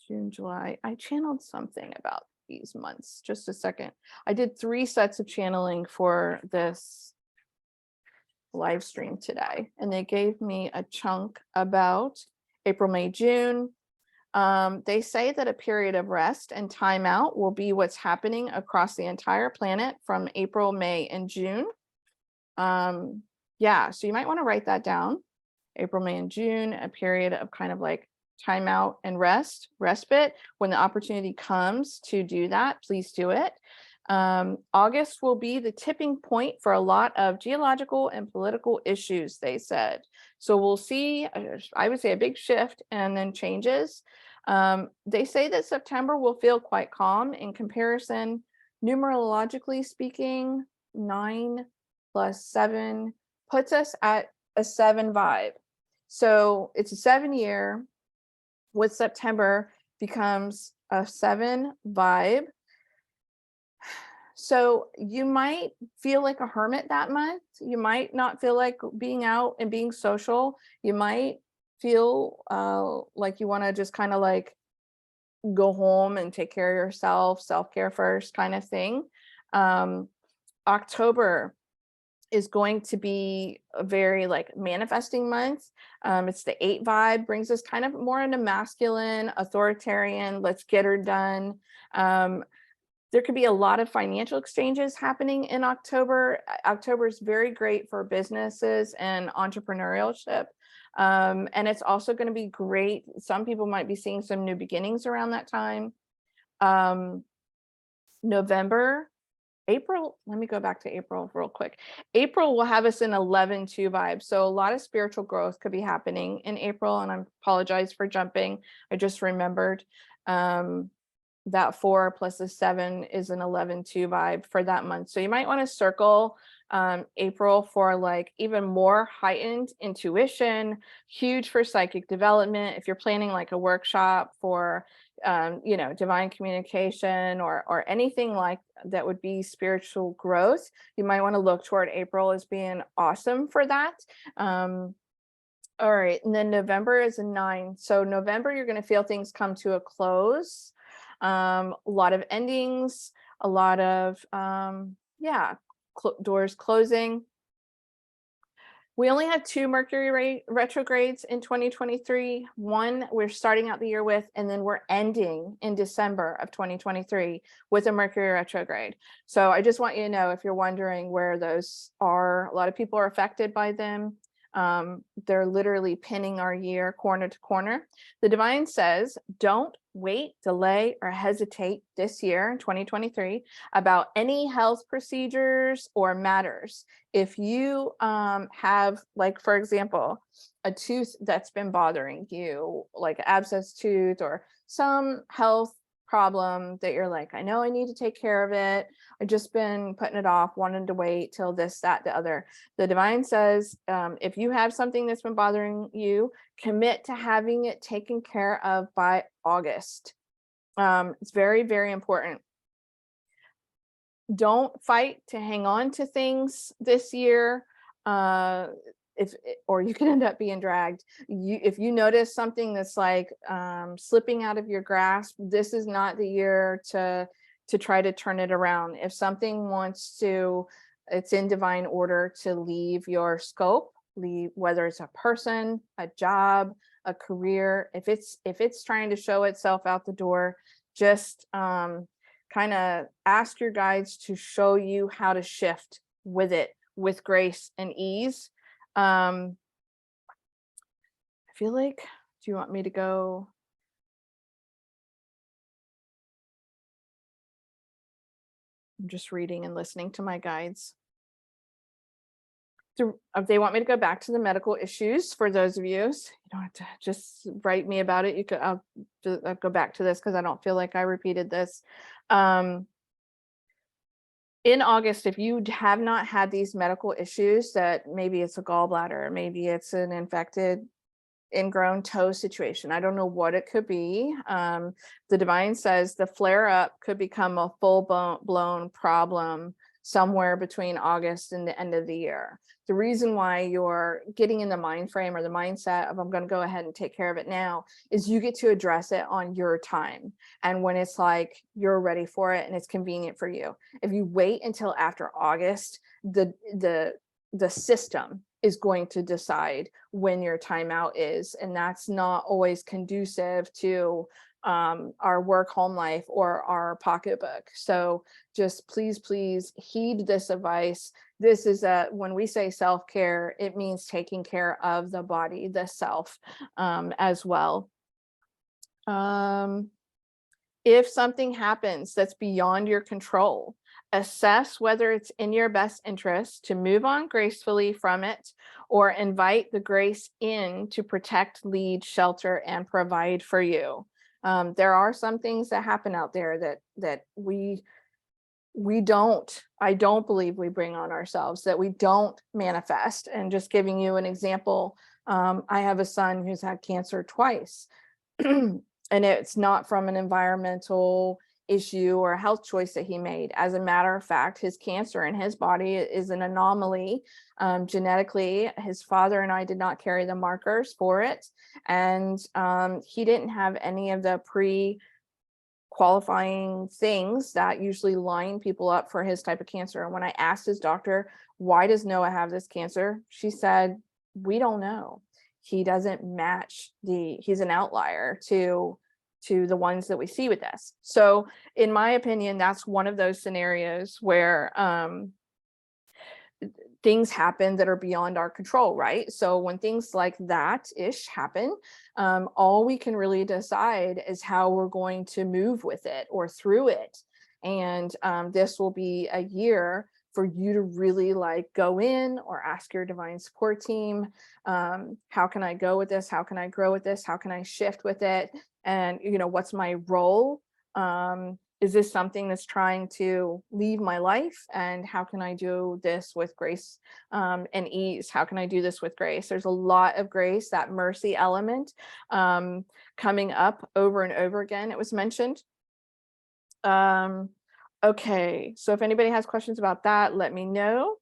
June, July. I channeled something about these months. Just a second. I did 3 sets of channeling for this live stream today, and they gave me a chunk about April, May, June. They say that a period of rest and time out will be what's happening across the entire planet from April, May, and June. Yeah, so you might want to write that down. April, May, and June, a period of kind of like time out and respite. When the opportunity comes to do that, please do it. August will be the tipping point for a lot of geological and political issues, they said. So we'll see, I would say, a big shift and then changes. They say that September will feel quite calm in comparison. Numerologically speaking, 9 + 7 puts us at a 7 vibe. So it's a 7 year with September becomes a 7 vibe. So you might feel like a hermit that month. You might not feel like being out and being social. You might feel like you want to just kind of like go home and take care of yourself, self-care first kind of thing. October is going to be a very like manifesting month. It's the 8 vibe, brings us kind of more into masculine, authoritarian, let's get her done. There could be a lot of financial exchanges happening in October. October is very great for businesses and entrepreneurship. And it's also going to be great. Some people might be seeing some new beginnings around that time. November, April, let me go back to April real quick. April will have us in 11-2 vibe. So a lot of spiritual growth could be happening in April. And I apologize for jumping. I just remembered that 4 plus a 7 is an 11-2 vibe for that month. So you might want to circle April for like even more heightened intuition, huge for psychic development. If you're planning like a workshop for divine communication or anything like that would be spiritual growth, you might want to look toward April as being awesome for that. All right, and then November is a 9. So November, you're going to feel things come to a close. A lot of endings, a lot of doors closing. We only had 2 Mercury retrogrades in 2023. One we're starting out the year with, and then we're ending in December of 2023 with a Mercury retrograde. So I just want you to know, if you're wondering where those are, a lot of people are affected by them. They're literally pinning our year corner to corner. The divine says, don't wait, delay, or hesitate this year in 2023 about any health procedures or matters. If you have, like, for example, a tooth that's been bothering you, like an abscess tooth or some health problem that you're like, I know I need to take care of it. I've just been putting it off, wanting to wait till this, that, the other. The divine says, if you have something that's been bothering you, commit to having it taken care of by August. It's very, very important. Don't fight to hang on to things this year. Or you can end up being dragged. If you notice something that's like slipping out of your grasp, this is not the year to try to turn it around. If something wants to, it's in divine order to leave your scope, whether it's a person, a job, a career. If it's trying to show itself out the door, just kind of ask your guides to show you how to shift with it with grace and ease. I feel like, do you want me to go? I'm just reading and listening to my guides. They want me to go back to the medical issues for those of you. So you don't have to just write me about it. I'll go back to this because I don't feel like I repeated this. In August, if you have not had these medical issues, that maybe it's a gallbladder, maybe it's an infected ingrown toe situation, I don't know what it could be. The divine says the flare up could become a full blown problem somewhere between August and the end of the year. The reason why you're getting in the mind frame or the mindset of I'm going to go ahead and take care of it now is you get to address it on your time and when it's like you're ready for it and it's convenient for you. If you wait until after August, the system is going to decide when your timeout is, and that's not always conducive to our work home life or our pocketbook. So just please heed this advice. This is when we say self-care, it means taking care of the body, the self, as well. If something happens that's beyond your control, assess whether it's in your best interest to move on gracefully from it or invite the grace in to protect, lead, shelter, and provide for you. There are some things that happen out there that I don't believe we bring on ourselves, that we don't manifest. And just giving you an example, I have a son who's had cancer twice. And it's not from an environmental issue or a health choice that he made. As a matter of fact, his cancer in his body is an anomaly. Genetically, his father and I did not carry the markers for it. And he didn't have any of the qualifying things that usually line people up for his type of cancer. And when I asked his doctor, why does Noah have this cancer? She said, we don't know. He doesn't match he's an outlier to the ones that we see with this. So in my opinion, that's one of those scenarios where things happen that are beyond our control, right? So when things like that ish happen, all we can really decide is how we're going to move with it or through it. And this will be a year for you to really like go in or ask your divine support team, how can I go with this? How can I grow with this? How can I shift with it? And, you know, what's my role? Is this something that's trying to leave my life? And how can I do this with grace and ease? How can I do this with grace? There's a lot of grace, that mercy element coming up over and over again. It was mentioned. Okay, so if anybody has questions about that, let me know.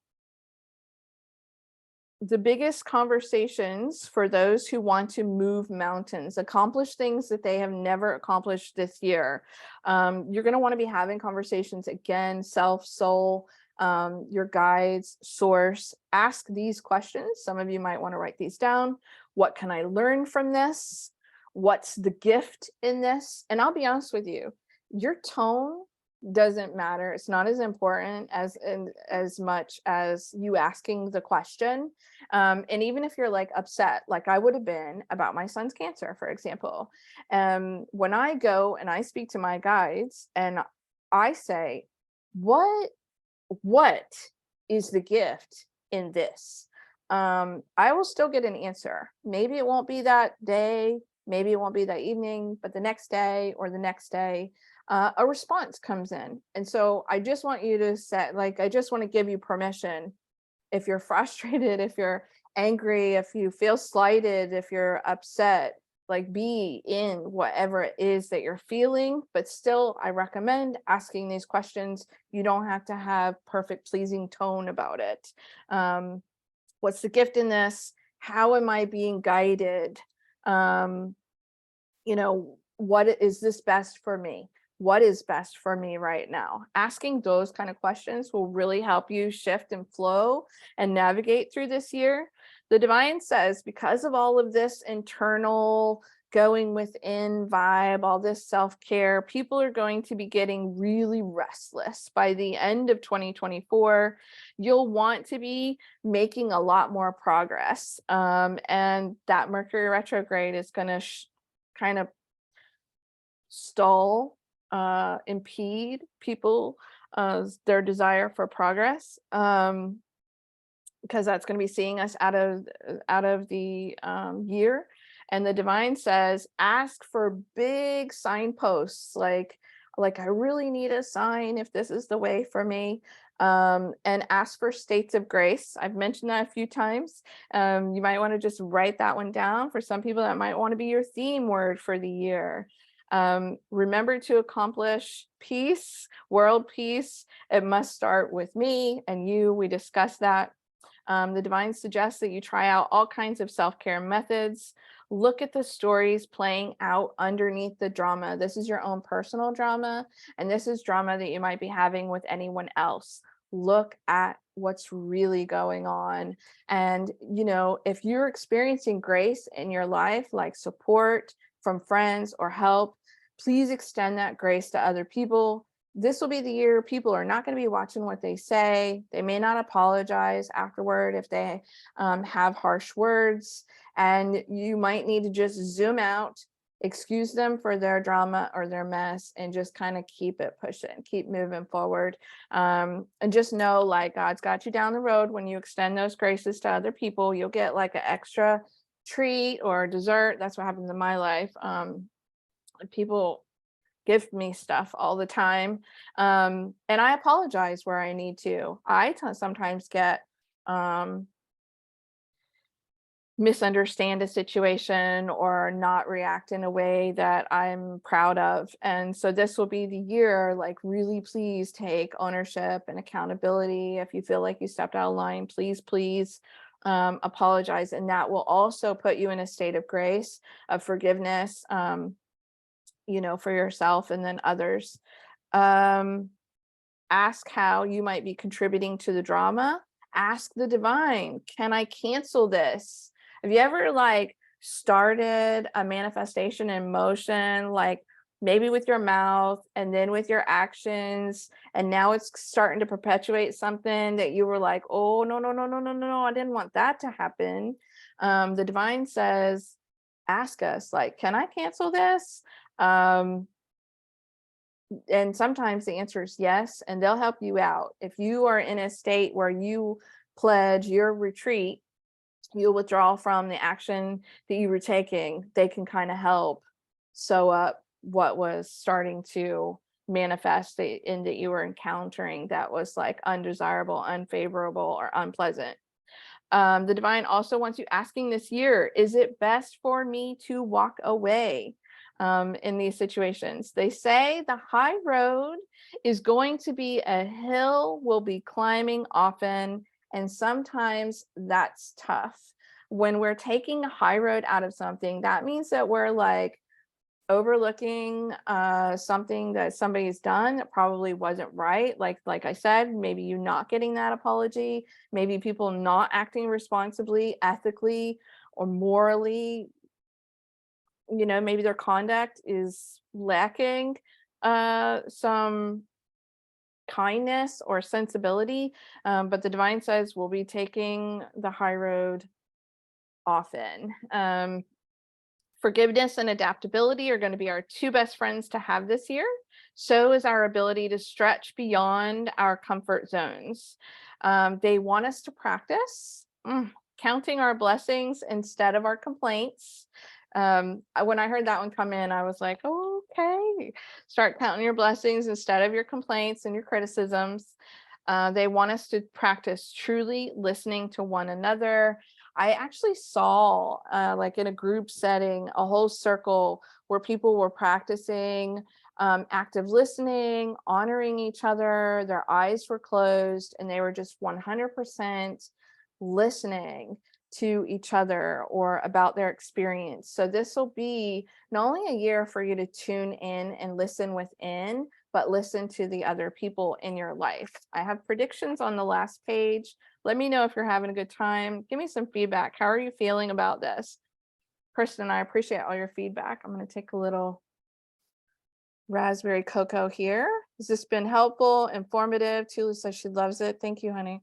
The biggest conversations for those who want to move mountains, accomplish things that they have never accomplished this year. You're going to want to be having conversations again, self, soul, your guides, source. Ask these questions. Some of you might want to write these down. What can I learn from this? What's the gift in this? And I'll be honest with you, your tone doesn't matter. It's not as important as much as you asking the question. And even if you're like upset, like I would have been about my son's cancer, for example, when I go and I speak to my guides and I say, what is the gift in this? I will still get an answer. Maybe it won't be that day, maybe it won't be that evening, but the next day or the next day, a response comes in. And so I just want you to set, like, I just want to give you permission. If you're frustrated, if you're angry, if you feel slighted, if you're upset, like be in whatever it is that you're feeling, but still I recommend asking these questions. You don't have to have perfect pleasing tone about it. What's the gift in this? How am I being guided? You know, what is this best for me? What is best for me right now? Asking those kind of questions will really help you shift and flow and navigate through this year. The divine says, because of all of this internal going within vibe, all this self-care, people are going to be getting really restless by the end of 2024. You'll want to be making a lot more progress. And that Mercury retrograde is going to kind of stall, impede people their desire for progress, because that's going to be seeing us out of the year. And the divine says, ask for big signposts, like I really need a sign if this is the way for me. And ask for states of grace. I've mentioned that a few times. You might want to just write that one down. For some people, that might want to be your theme word for the year. Remember to accomplish peace, world peace. It must start with me and you. We discussed that. The divine suggests that you try out all kinds of self-care methods. Look at the stories playing out underneath the drama. This is your own personal drama, and this is drama that you might be having with anyone else. Look at what's really going on. And, you know, if you're experiencing grace in your life, like support from friends or help, please extend that grace to other people. This will be the year people are not going to be watching what they say. They may not apologize afterward if they have harsh words. And you might need to just zoom out, excuse them for their drama or their mess, and just kind of keep it pushing, keep moving forward. And just know, like, God's got you down the road. When you extend those graces to other people, you'll get like an extra treat or dessert. That's what happens in my life. People give me stuff all the time. And I apologize where I need to. I sometimes get misunderstand a situation or not react in a way that I'm proud of. And so this will be the year, like, really please take ownership and accountability. If you feel like you stepped out of line, please apologize. And that will also put you in a state of grace, of forgiveness. for yourself and then others. Ask how you might be contributing to the drama. Ask the divine, can I cancel this? Have you ever like started a manifestation in motion, like maybe with your mouth and then with your actions, and now it's starting to perpetuate something that you were like, oh, no, no, no, no, no, no, I didn't want that to happen. The divine says, ask us, like, can I cancel this? And sometimes the answer is yes, and they'll help you out. If you are in a state where you pledge your retreat, you'll withdraw from the action that you were taking, they can kind of help sew up what was starting to manifest in that you were encountering that was like undesirable, unfavorable, or unpleasant. The divine also wants you asking this year, is it best for me to walk away in these situations? They say the high road is going to be a hill we'll be climbing often, and sometimes that's tough. When we're taking a high road out of something, that means that we're like overlooking something that somebody's done that probably wasn't right. Like I said, maybe you not getting that apology, maybe people not acting responsibly, ethically, or morally. Maybe their conduct is lacking some kindness or sensibility, but the divine says we'll be taking the high road often. Forgiveness and adaptability are going to be our two best friends to have this year. So is our ability to stretch beyond our comfort zones. They want us to practice counting our blessings instead of our complaints. When I heard that one come in, I was like, oh, okay, start counting your blessings instead of your complaints and your criticisms. They want us to practice truly listening to one another. I actually saw like in a group setting, a whole circle where people were practicing active listening, honoring each other. Their eyes were closed and they were just 100% listening to each other or about their experience. So this will be not only a year for you to tune in and listen within, but listen to the other people in your life. I have predictions on the last page. Let me know if you're having a good time. Give me some feedback. How are you feeling about this? Kristen, I appreciate all your feedback. I'm going to take a little raspberry cocoa here. Has this been helpful, informative? Tula says she loves it. Thank you, honey.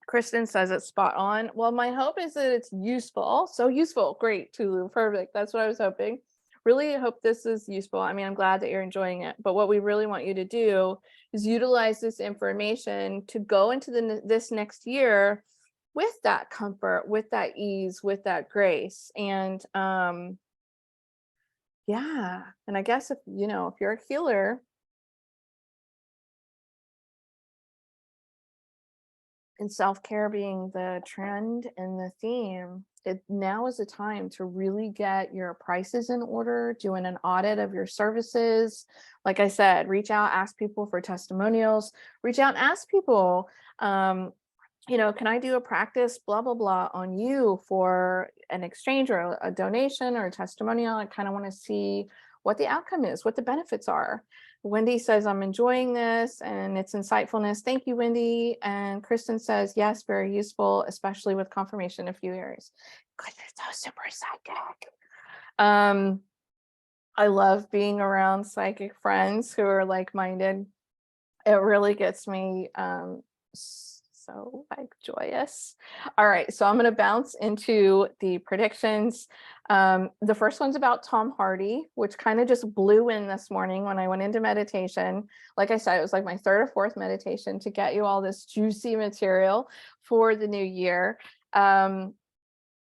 Kristen says it's spot on. Well, my hope is that it's useful. So useful. Great, Tulu. Perfect. That's what I was hoping. Really hope this is useful. I mean, I'm glad that you're enjoying it. But what we really want you to do is utilize this information to go into this next year with that comfort, with that ease, with that grace. And yeah. And I guess if you're a healer, and self-care being the trend and the theme, now is the time to really get your prices in order, doing an audit of your services. Like I said, reach out, ask people for testimonials, reach out and ask people, can I do a practice, blah, blah, blah on you for an exchange or a donation or a testimonial? I kind of want to see what the outcome is, what the benefits are. Wendy says, I'm enjoying this and its insightfulness. Thank you, Wendy. And Kristen says, yes, very useful, especially with confirmation in a few areas. Because they're so super psychic. I love being around psychic friends who are like-minded. It really gets me so like joyous. All right, so I'm going to bounce into the predictions. The first one's about Tom Hardy, which kind of just blew in this morning when I went into meditation. Like I said, it was like my third or fourth meditation to get you all this juicy material for the new year. The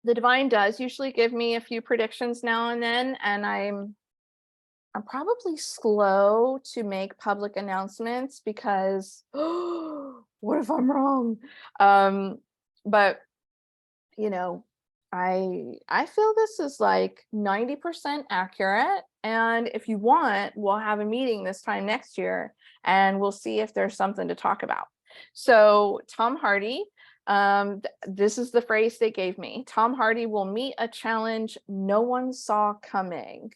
divine does usually give me a few predictions now and then, and I'm probably slow to make public announcements because what if I'm wrong? But I feel this is like 90% accurate. And if you want, we'll have a meeting this time next year and we'll see if there's something to talk about. So Tom Hardy, This is the phrase they gave me. Tom Hardy will meet a challenge no one saw coming.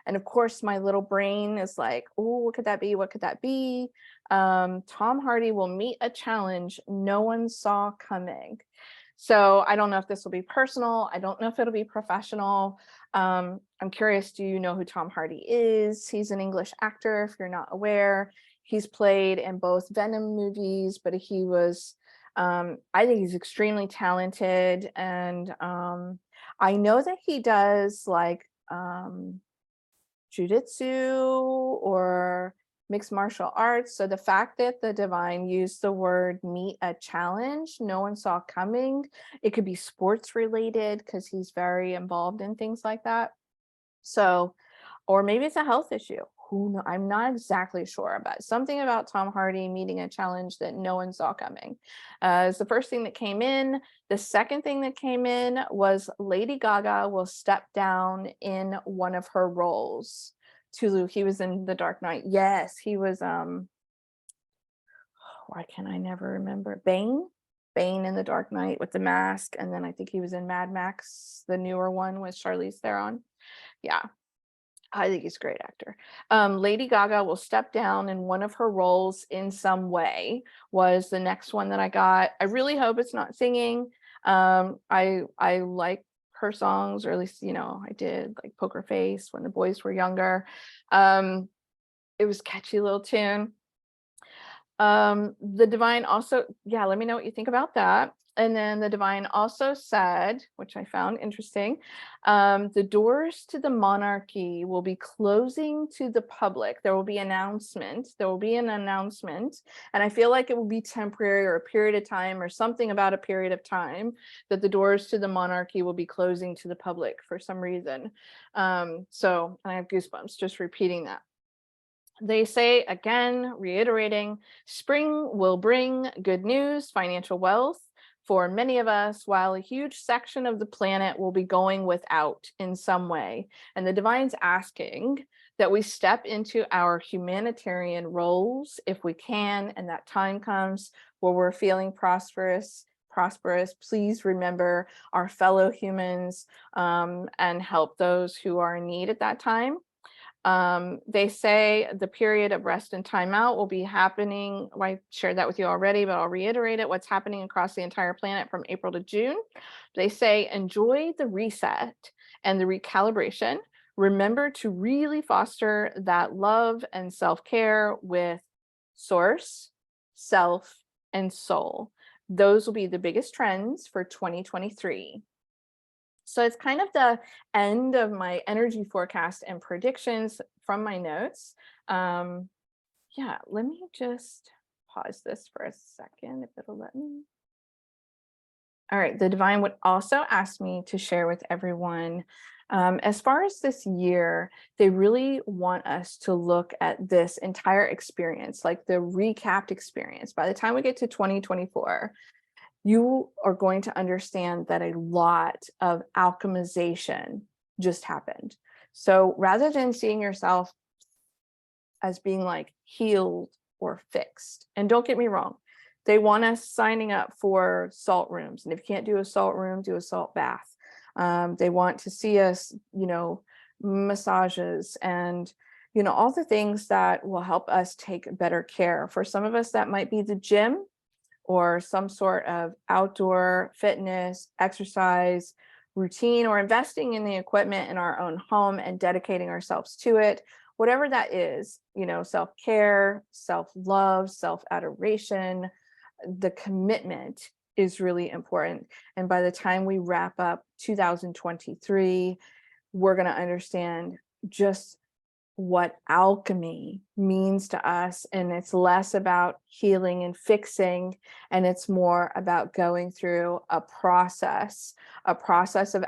And of course, my little brain is like, oh, what could that be? What could that be? Tom Hardy will meet a challenge no one saw coming. So I don't know if this will be personal. I don't know if it'll be professional. I'm curious, do you know who Tom Hardy is? He's an English actor, if you're not aware. He's played in both Venom movies, but he was, I think he's extremely talented. And I know that he does like jujitsu or mixed martial arts. So the fact that the divine used the word meet a challenge no one saw coming, it could be sports related because he's very involved in things like that. So, or maybe it's a health issue. Who knows? I'm not exactly sure, but something about Tom Hardy meeting a challenge that no one saw coming is the first thing that came in. The second thing that came in was Lady Gaga will step down in one of her roles. Tulu, he was in The Dark Knight. Yes, he was why can I never remember? Bane in The Dark Knight with the mask, and then I think he was in Mad Max, the newer one with Charlize Theron. Yeah, I think he's a great actor. Lady Gaga will step down in one of her roles in some way was the next one that I got. I really hope it's not singing. I like her songs, or at least, I did like Poker Face when the boys were younger. It was a catchy little tune. The divine also, let me know what you think about that. And then the divine also said, which I found interesting, the doors to the monarchy will be closing to the public. There will be an announcement. And I feel like it will be temporary or a period of time or something about a period of time that the doors to the monarchy will be closing to the public for some reason. So I have goosebumps just repeating that. They say, again, reiterating, spring will bring good news, financial wealth for many of us, while a huge section of the planet will be going without in some way. And the divine's asking that we step into our humanitarian roles if we can, and that time comes where we're feeling prosperous. Please remember our fellow humans and help those who are in need at that time. They say the period of rest and timeout will be happening. I shared that with you already, but I'll reiterate it. What's happening across the entire planet from April to June. They say enjoy the reset and the recalibration. Remember to really foster that love and self-care with source, self, and soul. Those will be the biggest trends for 2023. So it's kind of the end of my energy forecast and predictions from my notes. Let me just pause this for a second if it'll let me. All right, the divine would also ask me to share with everyone, as far as this year, they really want us to look at this entire experience, like the recapped experience. By the time we get to 2024, you are going to understand that a lot of alchemization just happened. So rather than seeing yourself as being like healed or fixed, and don't get me wrong, they want us signing up for salt rooms. And if you can't do a salt room, do a salt bath. They want to see us, massages and, all the things that will help us take better care. For some of us, that might be the gym, or some sort of outdoor fitness, exercise routine, or investing in the equipment in our own home and dedicating ourselves to it. Whatever that is, self-care, self-love, self-adoration, the commitment is really important. And by the time we wrap up 2023, we're going to understand just what alchemy means to us, and it's less about healing and fixing, and it's more about going through a process of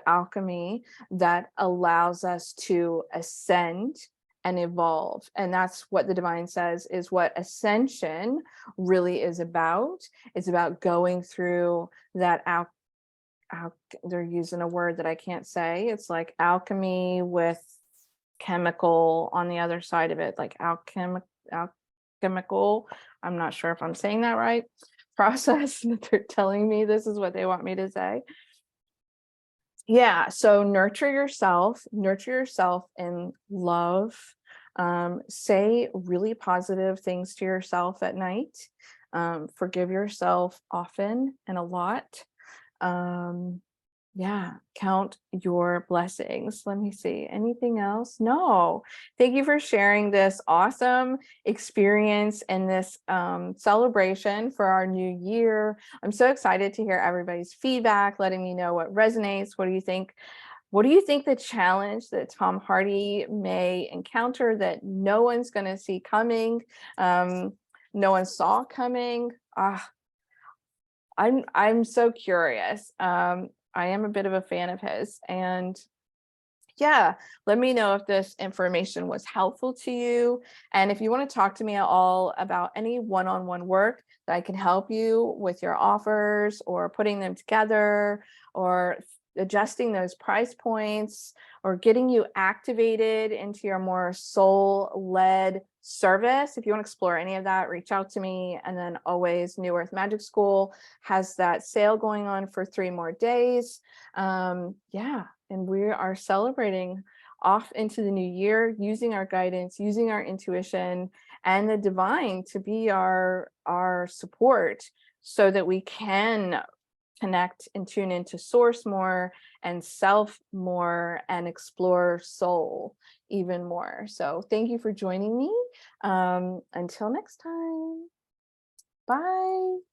alchemy that allows us to ascend and evolve. And that's what the divine says is what ascension really is about. It's about going through that they're using a word that I can't say. It's like alchemy with chemical on the other side of it, like alchemical. I'm not sure if I'm saying that right. process that they're telling me this is what they want me to say. Yeah, so nurture yourself in love. Say really positive things to yourself at night. Forgive yourself often and a lot. Yeah, count your blessings. Let me see. Anything else? No. Thank you for sharing this awesome experience and this celebration for our new year. I'm so excited to hear everybody's feedback, letting me know what resonates. What do you think? What do you think the challenge that Tom Hardy may encounter that no one's going to see coming? No one saw coming? I'm so curious. I am a bit of a fan of his, and yeah, let me know if this information was helpful to you. And if you want to talk to me at all about any one-on-one work that I can help you with your offers or putting them together or adjusting those price points or getting you activated into your more soul-led service, if you want to explore any of that, reach out to me. And then always, New Earth Magic School has that sale going on for 3 more days. Yeah, and we are celebrating off into the new year, using our guidance, using our intuition and the divine to be our support so that we can connect and tune into source more and self more and explore soul even more. So thank you for joining me. Until next time. Bye.